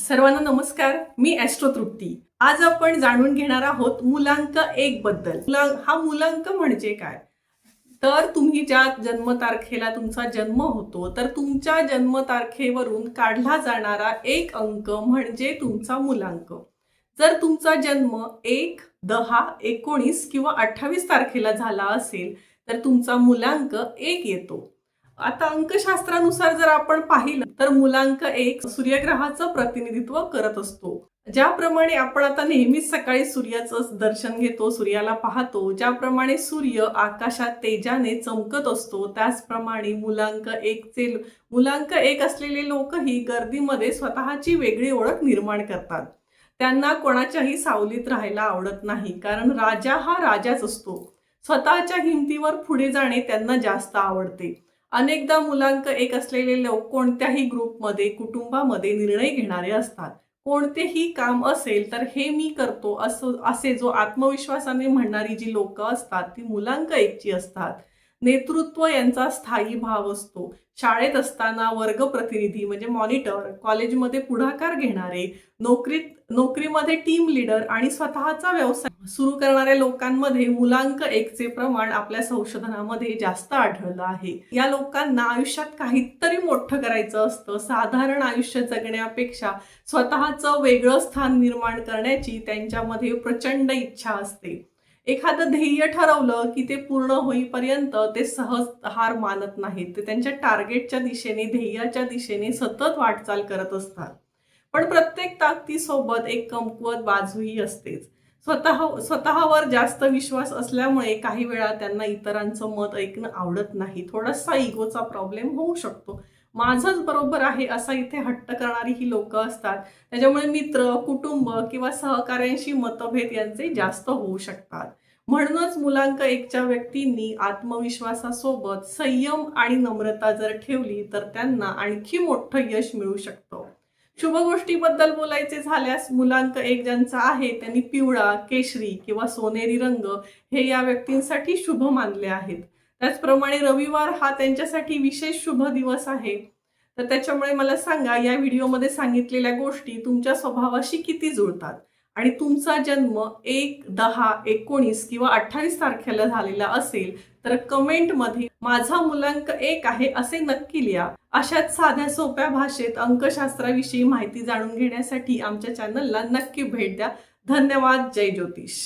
सर्वांना नमस्कार. मी ॲस्ट्रो तृप्ती. आज आपण जाणून घेणार आहोत मुलांक 1 बद्दल. हा मुलांक म्हणजे काय? तर तुम्ही ज्या जन्मतारखेला तुमचा जन्म होतो, तर तुमच्या जन्मतारखेवरून काढला जाणारा एक अंक म्हणजे तुमचा मुलांक. जर तुमचा जन्म 1, 10, 19 किंवा 28 तारखेला झाला असेल, तर तुमचा मुलांक 1 येतो. आता अंकशास्त्रानुसार जर आपण पाहिलं तर मुलांक 1 सूर्यग्रहाचं प्रतिनिधित्व करत असतो. ज्याप्रमाणे आपण आता नेहमीच सकाळी सूर्याचं दर्शन घेतो, सूर्याला पाहतो, ज्याप्रमाणे सूर्य आकाशात तेजाने चमकत असतो, त्याचप्रमाणे मुलांक 1 असलेले लोकही गर्दीमध्ये स्वतःची वेगळी ओळख निर्माण करतात. त्यांना कोणाच्याही सावलीत राहायला आवडत नाही, कारण राजा हा राजाच असतो. स्वतःच्या हिमतीवर पुढे जाणे त्यांना जास्त आवडते. अनेकदा मुलांक 1 असलेले लोक कोणत्याही ग्रुपमध्ये, कुटुंबामध्ये निर्णय घेणारे असतात. कोणतेही काम असेल तर हे मी करतो असे जो आत्मविश्वासाने म्हणणारी जी लोक असतात ती मुलांक 1 ची असतात. नेतृत्व यांचा स्थायी भाव असतो. शाळेत असताना वर्ग प्रतिनिधी म्हणजे मॉनिटर, कॉलेजमध्ये पुढाकार घेणारे, नोकरीमध्ये टीम लीडर आणि स्वतःचा व्यवसाय सुरू करणाऱ्या लोकांमध्ये मुलांक 1 चे प्रमाण आपल्या संशोधनामध्ये जास्त आढळलं आहे. या लोकांना आयुष्यात काहीतरी मोठं करायचं असतं. साधारण आयुष्य जगण्यापेक्षा स्वतःचं वेगळं स्थान निर्माण करण्याची त्यांच्यामध्ये प्रचंड इच्छा असते. एखादं ध्येय ठरवलं की ते पूर्ण होईपर्यंत ते सहज हार मानत नाहीत. ते त्यांच्या टार्गेटच्या दिशेने, ध्येयाच्या दिशेने सतत वाटचाल करत असतात. पण प्रत्येक ताकदीसोबत एक कमकुवत बाजूही असतेच. स्वतःवर जास्त विश्वास असल्यामुळे काही वेळा त्यांना इतरांचं मत ऐकणं आवडत नाही. थोडासा इगोचा प्रॉब्लेम होऊ शकतो. माझंच बरोबर आहे असा इथे हट्ट करणारी ही लोक असतात. त्याच्यामुळे मित्र, कुटुंब किंवा सहकाऱ्यांशी मतभेद यांचे जास्त होऊ शकतात. म्हणूनच मुलांक 1 च्या व्यक्तींनी आत्मविश्वासासोबत संयम आणि नम्रता जर ठेवली तर त्यांना आणखी मोठं यश मिळू शकतं. शुभ गोष्टीबद्दल बोलायचे झाल्यास मुलांक 1 ज्यांचा आहे त्यांनी पिवळा, केशरी किंवा सोनेरी रंग हे या व्यक्तींसाठी शुभ मानले आहेत. त्याचप्रमाणे रविवार हा त्यांच्यासाठी विशेष शुभ दिवस आहे. तर त्याच्यामुळे मला सांगा, या व्हिडिओमध्ये सांगितलेल्या गोष्टी तुमच्या स्वभावाशी किती जुळतात आणि तुमचा जन्म 1, 10, 19 किंवा 28 तारखेला झालेला असेल तर कमेंटमध्ये माझा मुलांक 1 आहे असे नक्की लिहा. अशाच साध्या सोप्या भाषेत अंकशास्त्राविषयी माहिती जाणून घेण्यासाठी आमच्या चॅनलला नक्की भेट द्या. धन्यवाद. जय ज्योतिष.